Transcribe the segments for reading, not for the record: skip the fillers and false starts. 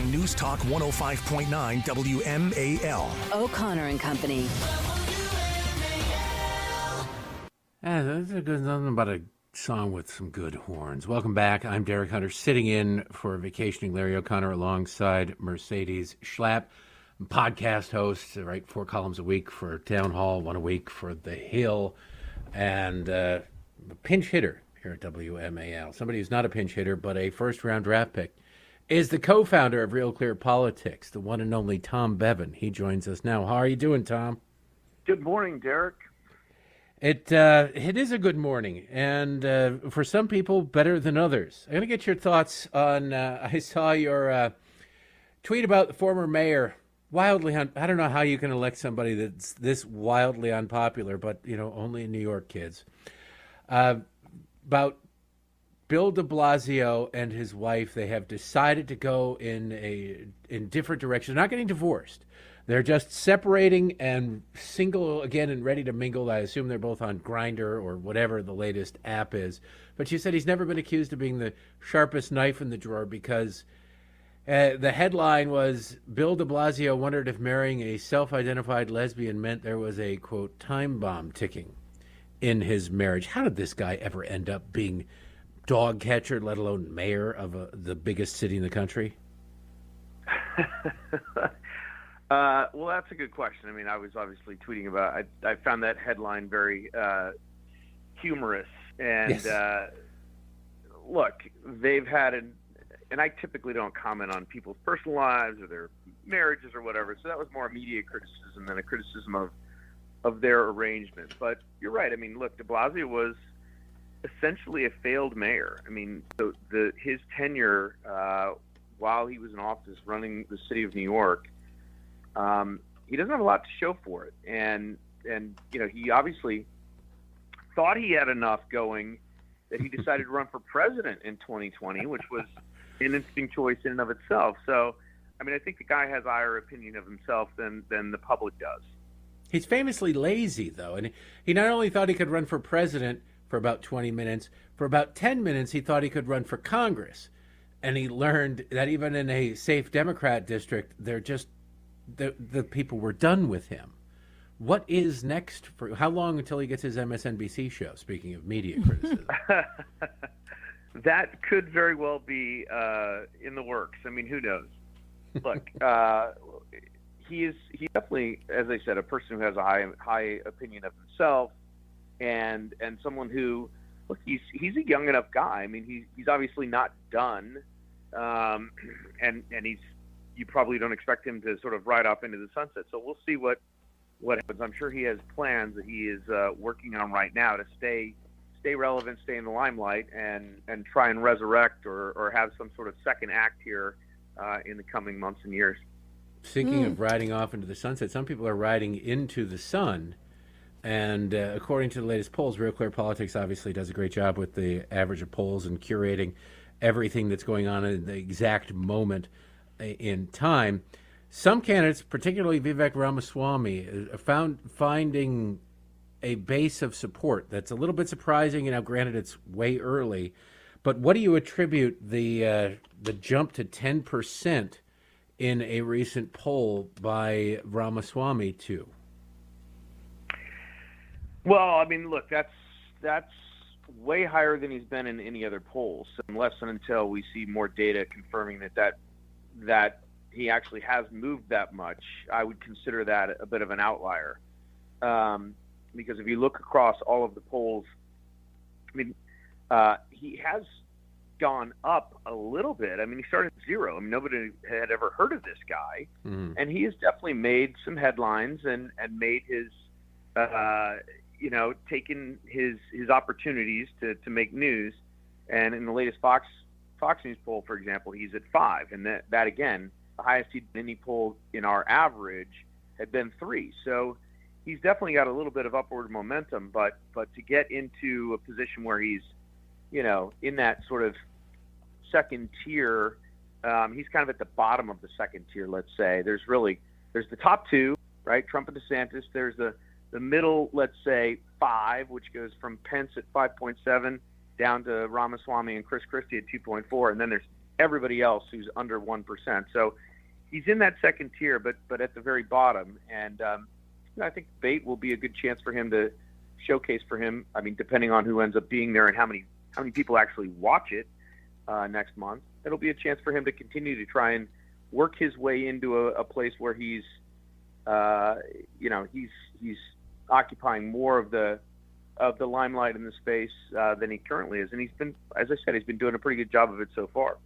on News Talk 105.9 WMAL. O'Connor and Company. That's a good nothing about a song with some good horns. Welcome back. I'm Derek Hunter, sitting in for vacationing Larry O'Connor alongside Mercedes Schlapp, podcast host. Write 4 columns a week for Town Hall, 1 a week for The Hill, and a pinch hitter here at WMAL. Somebody who's not a pinch hitter, but a first-round draft pick, is the co-founder of Real Clear Politics, the one and only Tom Bevan. He joins us now. How are you doing, Tom? Good morning, Derek. It is a good morning, and for some people, better than others. I'm going to get your thoughts on, I saw your tweet about the former mayor, I don't know how you can elect somebody that's this wildly unpopular, but, only in New York, kids, about Bill de Blasio and his wife. They have decided to go in different directions. They're not getting divorced. They're just separating and single again and ready to mingle. I assume they're both on Grindr or whatever the latest app is. But she said he's never been accused of being the sharpest knife in the drawer because the headline was Bill de Blasio wondered if marrying a self-identified lesbian meant there was a, quote, time bomb ticking in his marriage. How did this guy ever end up being dog catcher, let alone mayor of the biggest city in the country? Well, that's a good question. I mean, I was obviously tweeting about. I found that headline very humorous. And yes. Look, they've had and I typically don't comment on people's personal lives or their marriages or whatever. So that was more a media criticism than a criticism of their arrangement. But you're right. I mean, look, de Blasio was essentially a failed mayor. I mean, his tenure while he was in office running the city of New York. He doesn't have a lot to show for it, and he obviously thought he had enough going that he decided to run for president in 2020, which was an interesting choice in and of itself. So, I mean, I think the guy has a higher opinion of himself than the public does. He's famously lazy, though, and he not only thought he could run for president for about 20 minutes, for about 10 minutes he thought he could run for Congress, and he learned that even in a safe Democrat district, they're just the people were done with him. What is next for how long until he gets his MSNBC show? Speaking of media criticism, that could very well be in the works. I mean, who knows? Look, he's definitely, as I said, a person who has a high opinion of himself, and someone who, look, he's a young enough guy. I mean, he's obviously not done, and he's. You probably don't expect him to sort of ride off into the sunset. So we'll see what happens. I'm sure he has plans that he is working on right now to stay relevant, stay in the limelight, and try and resurrect or have some sort of second act here in the coming months and years. Speaking of riding off into the sunset, some people are riding into the sun. And according to the latest polls, Real Clear Politics obviously does a great job with the average of polls and curating everything that's going on in the exact moment in time. Some candidates, particularly Vivek Ramaswamy, are finding a base of support that's a little bit surprising. Granted, it's way early, but what do you attribute the jump to 10% in a recent poll by Ramaswamy to? Well, I mean, look, that's way higher than he's been in any other polls, unless and until we see more data confirming that he actually has moved that much. I would consider that a bit of an outlier, because if you look across all of the polls, I mean, he has gone up a little bit. I mean, he started at 0. I mean, nobody had ever heard of this guy, and he has definitely made some headlines and made his, taken his opportunities to make news. And in the latest Fox News poll, for example, he's at 5, and that again, the highest he'd been any poll in our average had been 3. So he's definitely got a little bit of upward momentum, but to get into a position where he's, in that sort of second tier, he's kind of at the bottom of the second tier, let's say. There's the top 2, right? Trump and DeSantis. There's the middle, let's say 5, which goes from Pence at 5.7 down to Ramaswamy and Chris Christie at 2.4, and then there's everybody else who's under 1%. So he's in that second tier, but at the very bottom. And I think debate will be a good chance for him to showcase for him. I mean, depending on who ends up being there and how many people actually watch it next month, it'll be a chance for him to continue to try and work his way into a place where he's occupying more of the limelight in the space than he currently is. And he's been, as I said, he's been doing a pretty good job of it so far.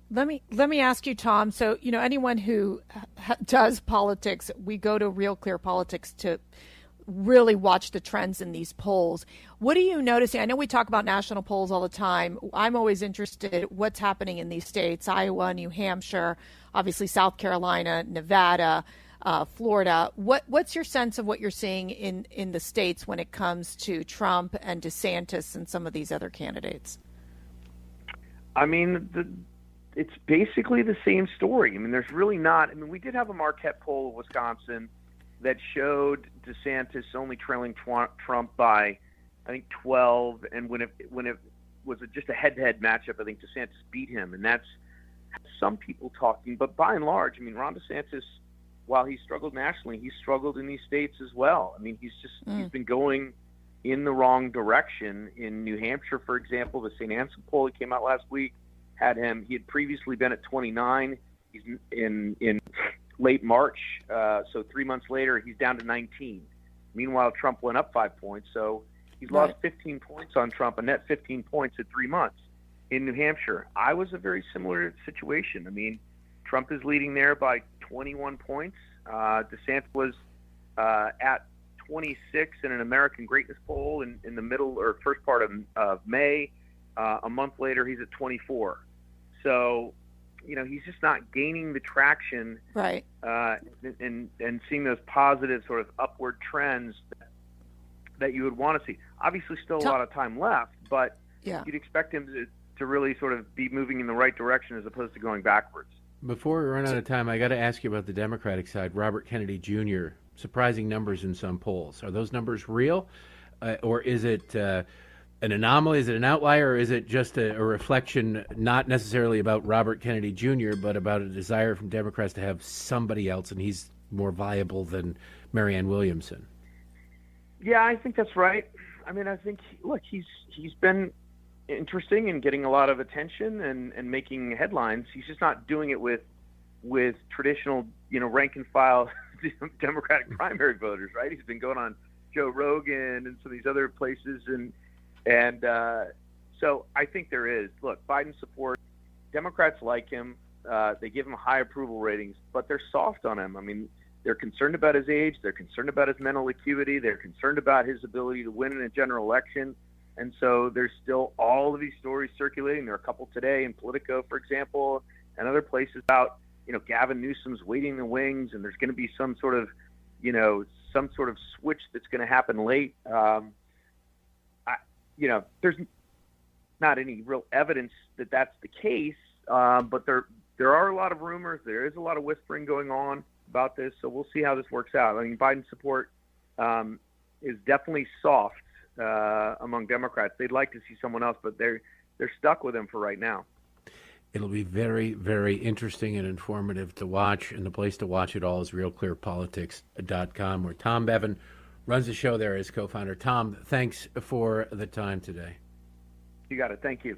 Let me ask you, Tom. So, anyone who does politics, we go to Real Clear Politics to really watch the trends in these polls. What are you noticing? I know we talk about national polls all the time. I'm always interested what's happening in these states: Iowa, New Hampshire, obviously South Carolina, Nevada, Florida. What's your sense of what you're seeing in the states when it comes to Trump and DeSantis and some of these other candidates? I mean, it's basically the same story. I mean, there's really not. I mean, we did have a Marquette poll of Wisconsin that showed DeSantis only trailing Trump by, I think, 12. And when it was just a head-to-head matchup, I think DeSantis beat him. And that's some people talking. But by and large, I mean, Ron DeSantis, while he struggled nationally, he struggled in these states as well. I mean, he's been going in the wrong direction. In New Hampshire, for example, the St. Anselm poll that came out last week had him. He had previously been at 29. He's in late March, so 3 months later, he's down to 19. Meanwhile, Trump went up 5 points, so he's lost 15 points on Trump, a net 15 points at 3 months. In New Hampshire, Iowa's a very similar situation. I mean, Trump is leading there by 21 points. DeSantis was at 26 in an American Greatness poll in the middle or first part of May. A month later, he's at 24. So, he's just not gaining the traction, right? And seeing those positive sort of upward trends that you would want to see. Obviously, still a lot of time left, but you'd expect him to really sort of be moving in the right direction as opposed to going backwards. Before we run out of time, I got to ask you about the Democratic side. Robert Kennedy Jr., surprising numbers in some polls. Are those numbers real, or is it an anomaly? Is it an outlier, or is it just a reflection not necessarily about Robert Kennedy Jr., but about a desire from Democrats to have somebody else, and he's more viable than Marianne Williamson? Yeah, I think that's right. I mean, I think, look, he's been interesting and getting a lot of attention and making headlines. He's just not doing it with traditional, rank and file Democratic primary voters, right? He's been going on Joe Rogan and some of these other places, and so I think there is. Look, Biden support. Democrats like him. They give him high approval ratings, but they're soft on him. I mean, they're concerned about his age. They're concerned about his mental acuity. They're concerned about his ability to win in a general election. And so there's still all of these stories circulating. There are a couple today in Politico, for example, and other places about, Gavin Newsom's waiting in the wings, and there's going to be some sort of switch that's going to happen late. There's not any real evidence that that's the case, but there are a lot of rumors. There is a lot of whispering going on about this, so we'll see how this works out. I mean, Biden's support is definitely soft among Democrats. They'd like to see someone else, but they're stuck with him for right now. It'll be very, very interesting and informative to watch, and the place to watch it all is realclearpolitics.com, where Tom Bevan runs the show there as co-founder. Tom, thanks for the time today. You got it. Thank you.